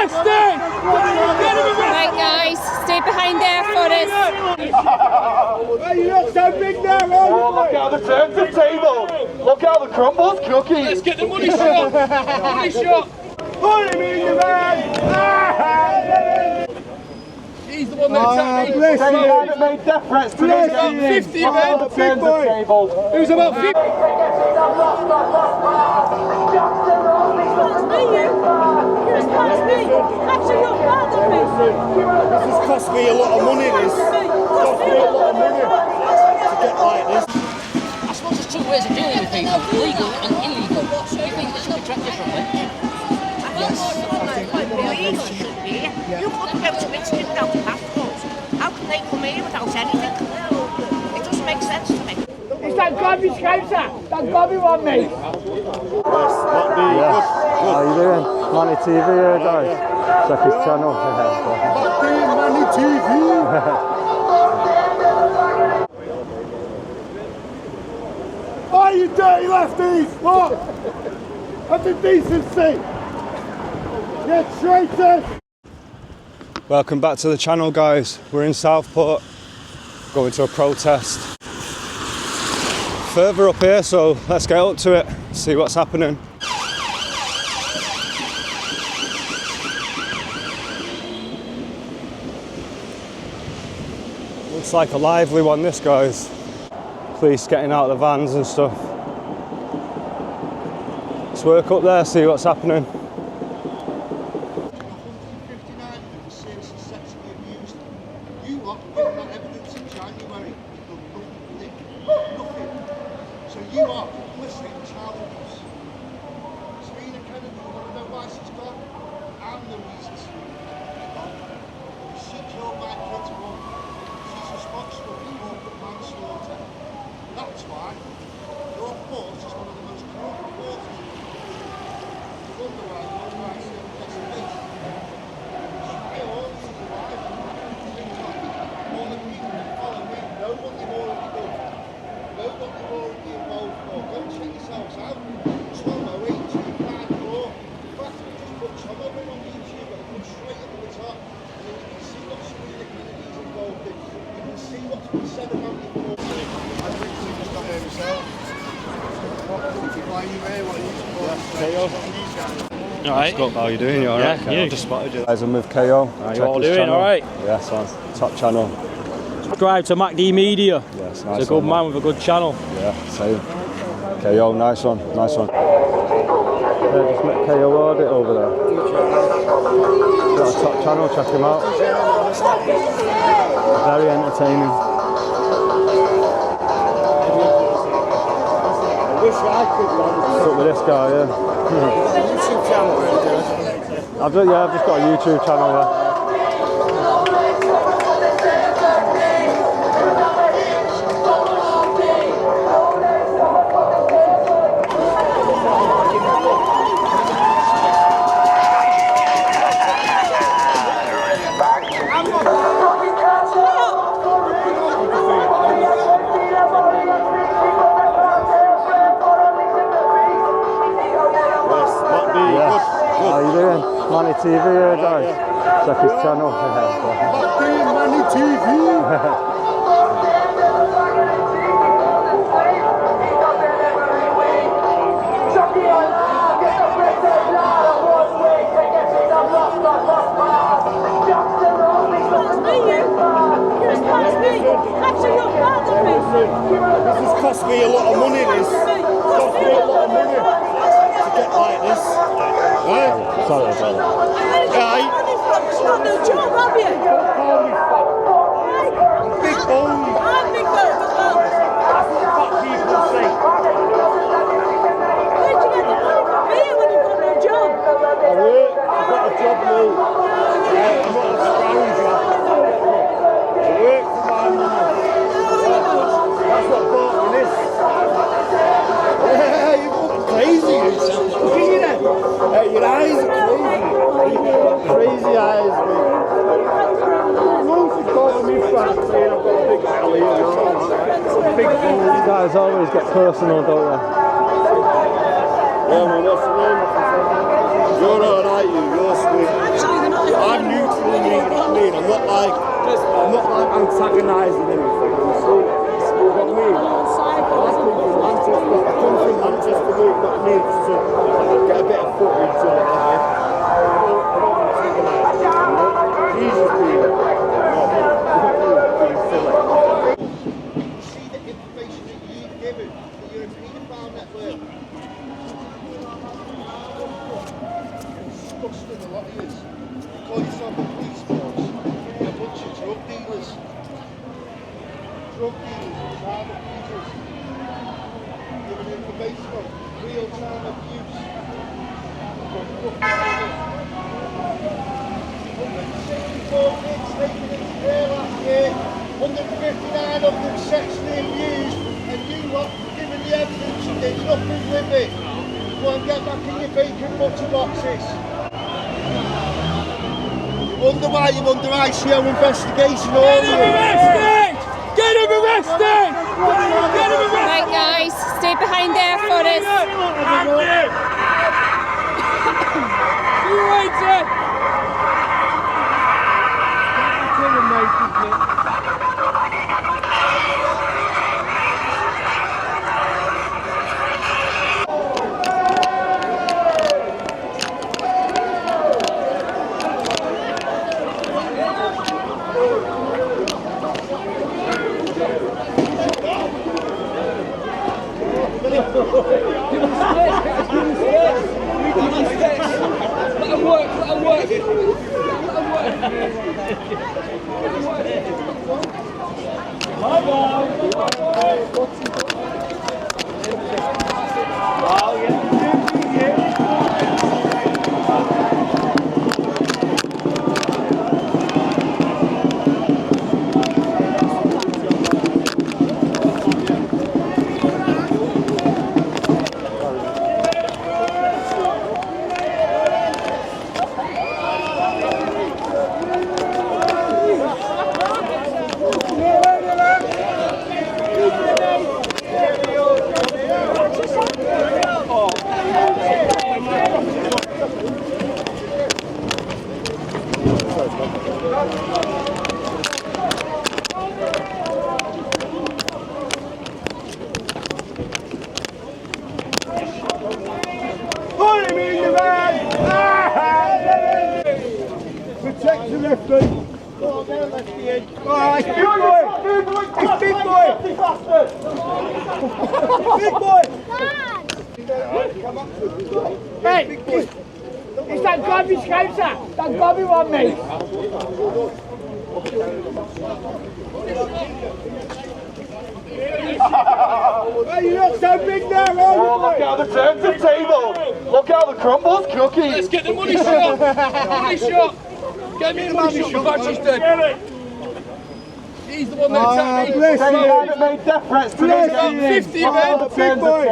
Right guys, stay behind there for us. Hey, you look so big now, oh, look how the turns the table. Look how the crumbles cookies. Let's get the money shot. Money shot. Put him in the van. He's the one that attacked me. Bless you. That made death threats to me. 50 men. Big boy. Who's about 50? That's me, you. You're as fast as me. Actually, you're farther than me. This has cost me a lot of money, this. Cost me a lot of money to get like this. I suppose there's two ways of dealing with people, legal and illegal. Do you think this should be treated differently? Yes. Illegal should be. You couldn't go to Italy without a passport. How can they come here without anything? It doesn't make sense to me. It's that garbage scouser. That garbage one, mate. Yes, how you doing? MannyTV here, guys. Check his channel. MannyTV. Oh, you dirty lefties! What? That's a decency! Get traitors! Welcome back to the channel, guys. We're in Southport, going to a protest. Further up here, so let's get up to it, see what's happening. Looks like a lively one, this, guys. Police getting out of the vans and stuff. Let's work up there, see what's happening. 159 of them seriously sexually abused. You lot given that evidence in January. Nothing. So you are complicit in child abuse. Serena Kennedy, you want to know why she's gone? I'm the reason Serena gone. She killed my kids once. She's responsible for corporate manslaughter. That's why your force is one of the most corrupt forces. You wonder why no rights in investigation. I always survive. All the people that follow me know what they've already done. Know what they've already involved for. Go and check yourselves out. Tomo 8254. In fact, just put Tomo in on YouTube and come straight up to the top. And then you can see what Serena Kennedy's involved in. You can see what's been said about you. Alright. Scott, how are you doing? You alright? Yeah, you. I just spotted you. Guys, I'm with KO. How you all doing? Alright? Yes, man. Top channel. Subscribe to MacD Media. Yes, nice. He's a good man with a good channel. Yeah, same. KO, nice one. Nice one. Yeah, just met KnockoutAudit over there. He's got a top channel, check him out. Very entertaining. What's up with this guy, yeah? YouTube channel, I've just got a YouTube channel, yeah. How you doing? MannyTV here, guys. Check his channel. MannyTV. You're as fast as me. Actually, you're farther than me. This has cost me a lot of money, this. Cost me a lot of money to get like this. Right? Sorry. You've got no job, have you? Big bone. I'm big bone as well. That's what fat people say. Where'd you get the money from here when you've got no job? I work. I've got a job now. I'm not a scrounger. I work for my money. That's what bought me this. Yeah, you're crazy. Look at you then. Hey, your eyes are crazy. You've got crazy eyes, mate. Most calling me fat, saying I've got a big belly and all that. Big bone. You guys always get personal, don't you? Yeah, man, what's the name? You're alright, you're sweet. antagonising anything. You see what I mean? I come from Manchester, not me, just to get a bit of footage or whatever. Jesus, See the information that you've given that you're a paedophile network. Disgusting, a lot of yous. You call yourself a police force. You're a bunch of drug dealers. Drug dealers, child abusers. Giving information on real-time abuse. Taking it there last year, 159 of them sexually abused, and you lot giving the evidence and did nothing with it. Go and get back in your bacon butter boxes. You wonder why you're under ICO investigation, all of you. Get him arrested! Right, guys, stay behind there for us. See you later! Protect the lefty. Alright, big boy! It's big boy! Big boy! Hey, is that garbage scouser? That garbage on me! Hey, you look so big there, Oh, look how the turns the table. Look how the crumbles cookies. Let's get the money shot! Money shot! Get me the money shot! Battery's dead! He's the one that attacked me! They haven't made death threats to me. 50 of them! Big boy!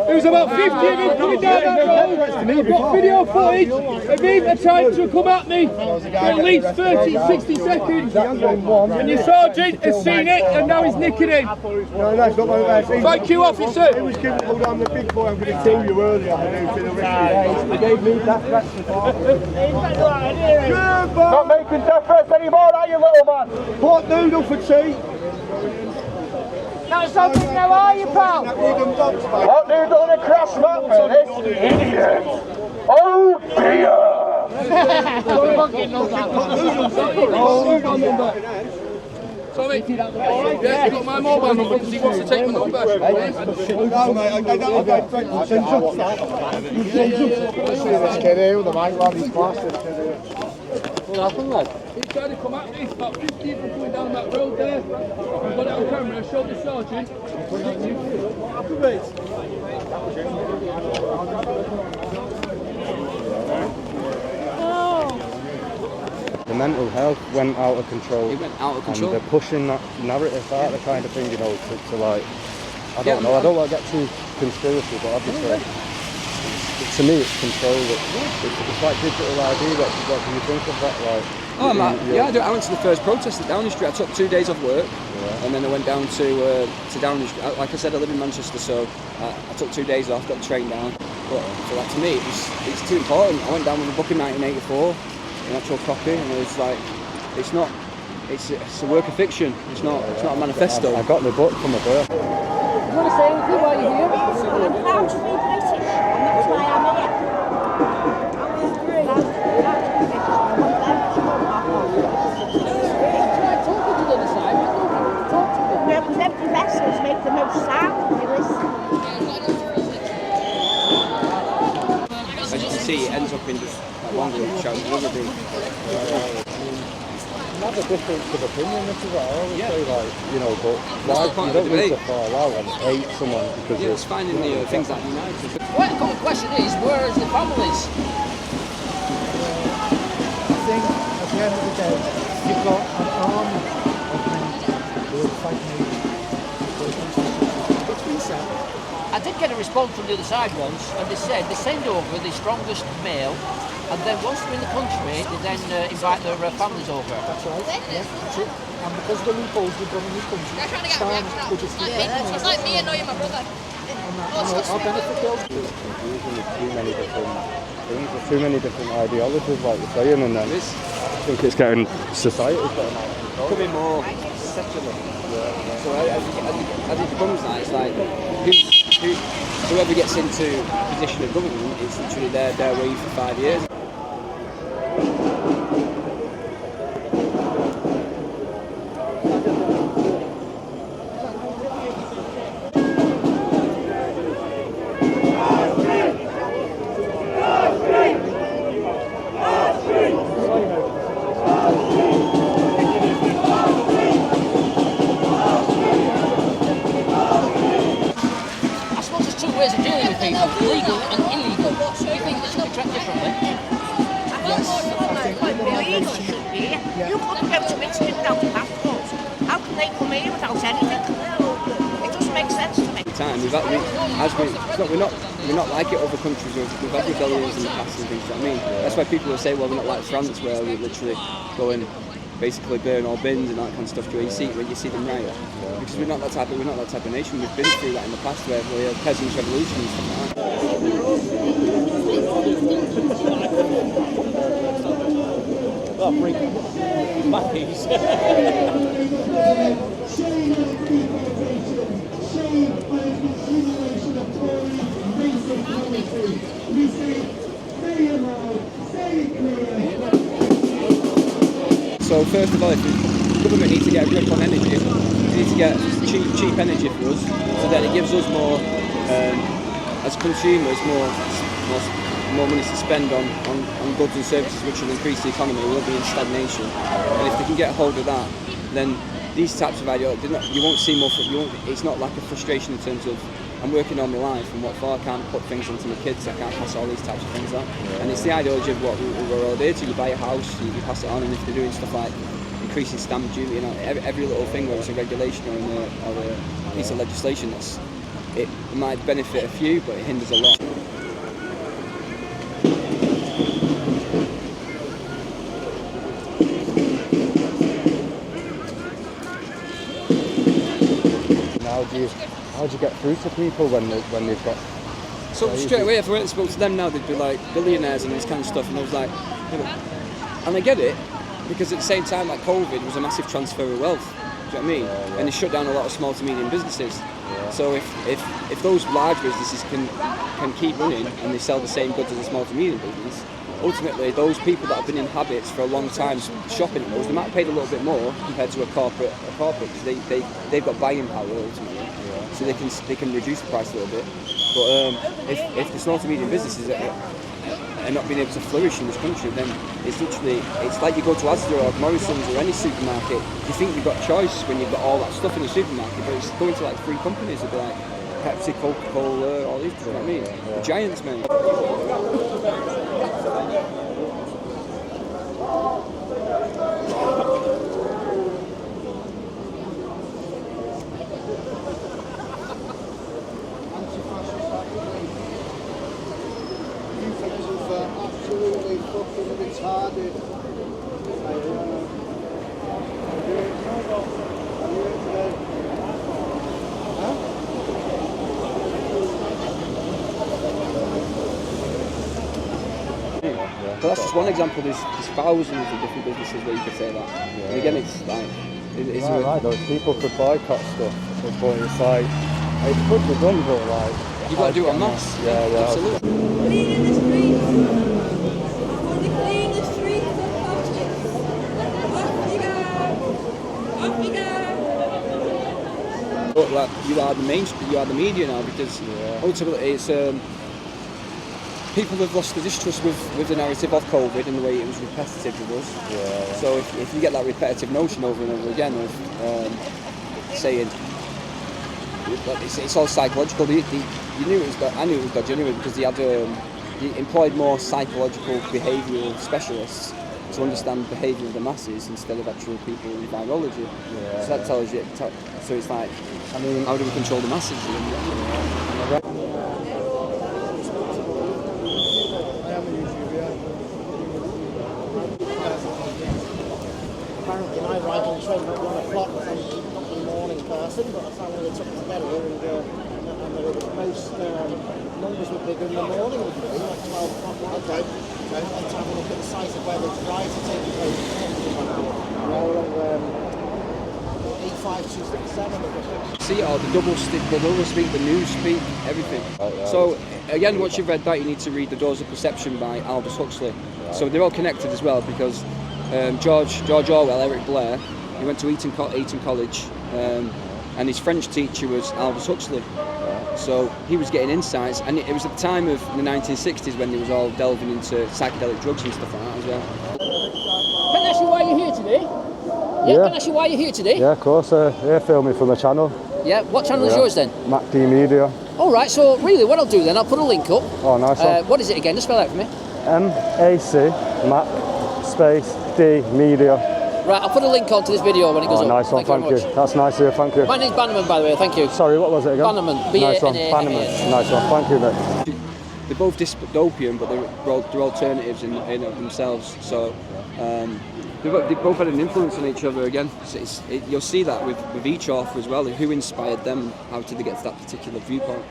There was about 50 of them coming down that road! I've got video footage of him trying to come at me for at least 30, 60 seconds! And your sergeant has seen it and now he's nicking him! No, that's not what I'm saying. Thank you, officer! He was giving, hold on, the big boy, I'm going to tell you earlier. He gave me that threat before. Not making death threats anymore, are you, little man? Pot noodle for tea. Not something now, are you, pal? Hot noodle and a crash mat for this idiot. Oh dear. Sorry. Yes, you got my mobile number because he wants to take my number. No, mate, I don't send up that. This kid here with the mic on, he's blasted. What happened, lad? He tried to come at me, about 50 people coming down that road there. I got it on camera, I showed the sergeant. What happened, mate? The mental health went out of control. It went out of control. And they're pushing that narrative out, the kind of thing, you know, to like, I don't know, I don't want to get too conspiracy, but obviously, to me it's control. It's like digital ID, what do you think of that? Like, Oh, yeah, I went to the first protest at Downing Street. I took 2 days off work, and then I went down to Downing Street. Like I said, I live in Manchester, so I took 2 days off, got the train down. But so that, to me, it's too important. I went down with a book in 1984, an actual copy, and it's like, it's not it's a work of fiction. It's not a manifesto. I got the book from my birth. You want to say anything while you're here? I'm proud to be British, and that's why I'm here. I'm proud to be British. I want them to come back home. Try talking to the other side. Talk to them. Yeah, because them professors make the most sound when you listen. As you can see, it ends up in just one group shouting another group. Have a difference of opinion, this is what I always say, like, you know, but why, the point you of don't the need to debate. fall out and hate someone because Yeah, it's finding the things that unite us. Well, the question is, where is the families? I think at the end of the day, you've got an army of men who are fighting It's been said. I did get a response from the other side once, and they said they send over the strongest male, and then once they're in the country, they then invite their families over. That's right, yeah, that's it. And because the loopholes we've got in this country, It's like me annoying my brother. our benefit goes to confusion with too many different things, there's too many different ideologies, like you're saying, and then I think it's getting, society's getting out of control. Becoming more secular. So as it becomes that, it's like whoever gets into a position of government, it's literally their way for 5 years. I suppose there's two ways of dealing with people, legal and illegal. Do you think this should be treated differently? Illegal should be. You couldn't go to Italy without a passport. How can they come here without anything? It doesn't make sense to me. Time we're not like it other countries. We've had rebellions in the past and things. You know what I mean? That's why people will say, well, we're not like France, where we literally go and basically burn all bins and that kind of stuff. When you see them riot, because we're not that type of nation. We've been through that in the past, where we had peasants' revolution and stuff like So first of all, if the government needs to get a grip on energy, they need to get cheap energy for us, so that it gives us more, as consumers, more money to spend on goods and services, which will increase the economy. We won't be in stagnation. And if they can get a hold of that, then these types of ideology, you won't see more. It's not like a frustration in terms of, I'm working all my life, and what for? I can't put things onto my kids, I can't pass all these types of things on. And it's the ideology of what we're all there to. You buy a house, you pass it on, and if they're doing stuff like increasing stamp duty, you know, every little thing, whether it's a regulation or a piece of legislation, it might benefit a few, but it hinders a lot. How do you get through to people when they've got? So straight away, if I went and spoke to them now, they'd be like billionaires and this kind of stuff, and I was like, you know, and I get it, because at the same time, like COVID was a massive transfer of wealth. Do you know what I mean? Yeah. And they shut down a lot of small to medium businesses. Yeah. So if those large businesses can keep running and they sell the same goods as a small to medium business, ultimately those people that have been in habits for a long time shopping at those, they might have paid a little bit more compared to a corporate because they've got buying power ultimately. Yeah. So they can reduce the price a little bit. But if the small to medium businesses are not being able to flourish in this country, then it's like you go to Asda or Morrison's or any supermarket. You think you've got choice when you've got all that stuff in the supermarket, but it's going to like 3 companies that be like Pepsi, Coca-Cola, all these. You know what I mean? The giants, man. Absolutely fucking retarded. But that's just one example. There's thousands of different businesses where you could say that. Yeah. And again, it's like it's right, though. People could boycott stuff, but it's like it could be done, but like you've got to do it en masse. Yeah, Absolutely. Cleaning the streets. I want to clean the streets of politics. Off you go. Off you go. But like you are the media now, because ultimately it's people have lost the distrust with the narrative of COVID and the way it was repetitive with us. Yeah. So if you get that repetitive notion over and over again of saying it's all psychological, you knew it was. I knew it was dodgy anyway, because he employed more psychological behavioural specialists to understand the behaviour of the masses instead of actual people in virology. Yeah. So that tells you. So it's like, I mean, how do we control the masses? Apparently I ride on the train at 1 o'clock, I'm not a morning person, but I found when they took it together and most numbers were bigger in the morning, like 12 o'clock. Okay. And to have a look at the site of where the riots are taking place in 1 hour. A5267. See all the double speak, the news speak, everything. So again, once you've read that, you need to read The Doors of Perception by Aldous Huxley. So they're all connected as well, because George Orwell, Eric Blair, he went to Eton College, and his French teacher was Aldous Huxley. So he was getting insights, and it was at the time of the 1960s when they was all delving into psychedelic drugs and stuff like that as well. Can I ask you why you're here today? Yeah, can I ask you why you're here today? Yeah, of course. They're filming for my channel. Yeah, what channel is yours then? MacD Media. All right, so really what I'll do then, I'll put a link up. Oh, nice one. What is it again? Just spell it out for me. MAC, Mac, space, D, Media. Right, I'll put a link onto this video when it goes up. Nice one, thank you. That's nice of you, thank you. My name's Bannerman, by the way, thank you. Sorry, what was it again? Bannerman, Nice one, B-A-N-A-M-A-N. Bannerman. Nice one, thank you, mate. They're both dystopian, but they're alternatives in themselves. So they both had an influence on each other again. You'll see that with each author as well. Who inspired them? How did they get to that particular viewpoint?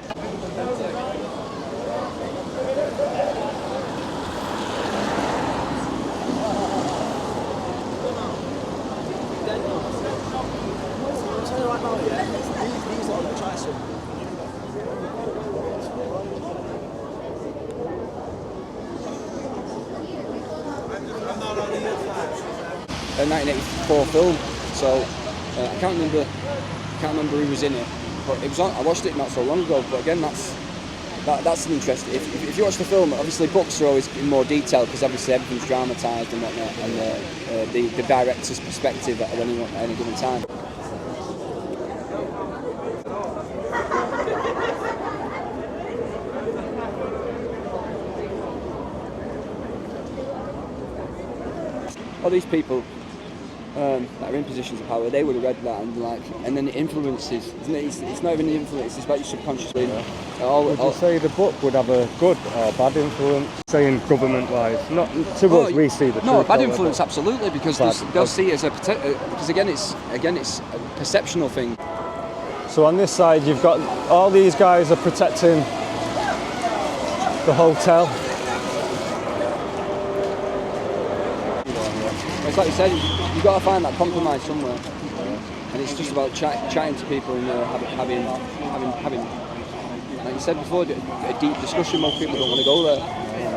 A 1984 film, so I can't remember who was in it, but it was on, I watched it not so long ago. But again, that's an interest. If you watch the film, obviously books are always in more detail because obviously everything's dramatised and whatnot, and the director's perspective at any given time. All these people that are in positions of power, they would have read that and then it influences. It's not even the influence; it's about your subconsciously. Would you say the book would have a good or bad influence? Saying government-wise, not to us, we see the truth. No, bad influence, absolutely, because they'll see it as because again, it's a perceptional thing. So on this side, you've got all these guys are protecting the hotel. It's like you said, you've got to find that compromise somewhere, and it's just about chatting to people and having, like you said before, a deep discussion. Most people don't want to go there.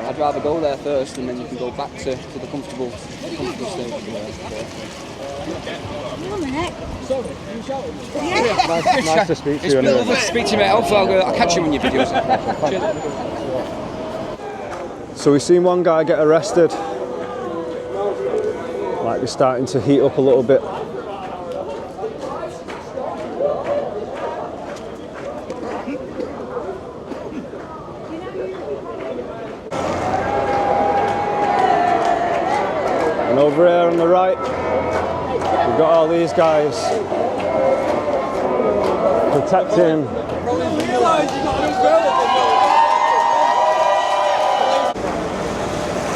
I'd rather go there first, and then you can go back to the comfortable stage. Nice to speak to you. It's nice to speak to you, mate. Hopefully I'll catch you in your videos. So we've seen one guy get arrested. Might be starting to heat up a little bit. And over here on the right, we've got all these guys protecting.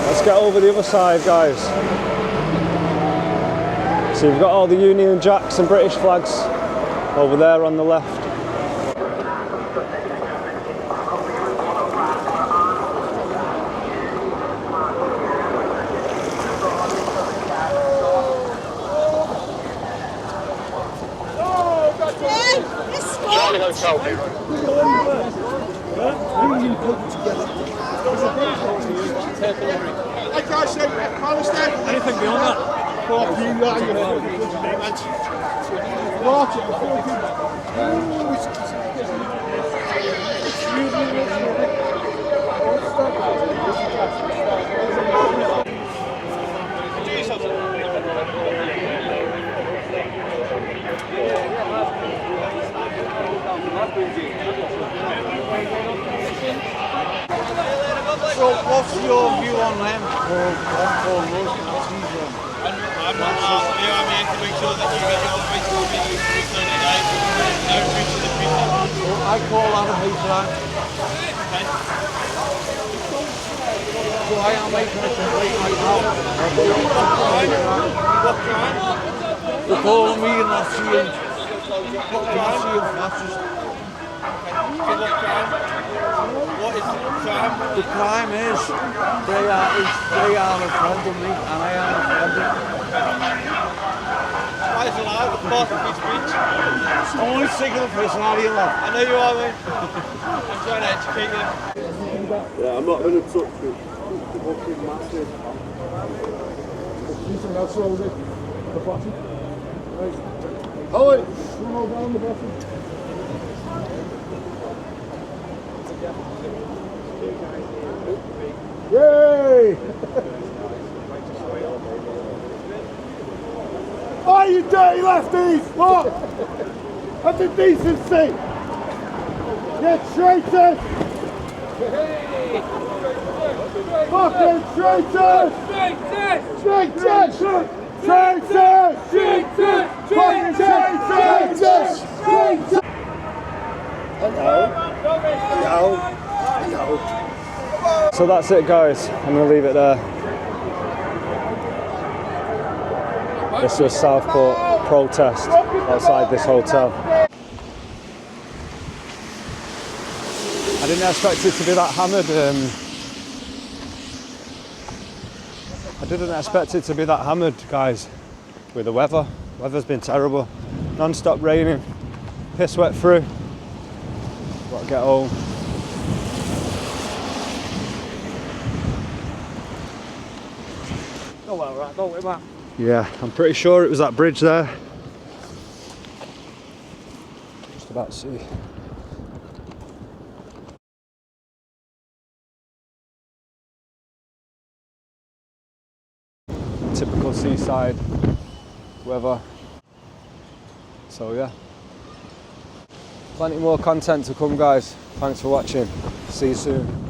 Let's get over the other side, guys. So you've got all the Union Jacks and British flags over there on the left. Like I said, Palestine. Anything beyond that? So what's your view on them? I'm not asking you, I'm here to make sure that you get your physical videos to return it out. No food to the people. I call that a hate crime. Okay. So I am making a complaint right now. What crime? They're calling me a Nazi and fascist. So what crime? What is the crime? The crime is they are a friend of me and I am a friend of them. Why is it allowed? It's part of his speech. Only signal personality, lad. I know you are, mate. I'm trying to educate you. Yeah, I'm not going to touch it. It's fucking massive. Oh, wait. Down the bottom. Yay! Oh, you dirty lefties! What? That's a decency! You traitors! Fucking traitors! Traitors! Traitors! Traitors! Fucking traitors! Traitors! Hello. So that's it, guys. I'm going to leave it there. This was Southport protest outside this hotel. I didn't expect it to be that hammered. I didn't expect it to be that hammered, guys, with the weather. Weather's been terrible. Non-stop raining, piss wet through. Gotta get home. Oh well, right, don't worry about it. Yeah, I'm pretty sure it was that bridge there. Just about to see. Typical seaside weather. So yeah. Plenty more content to come, guys. Thanks for watching. See you soon.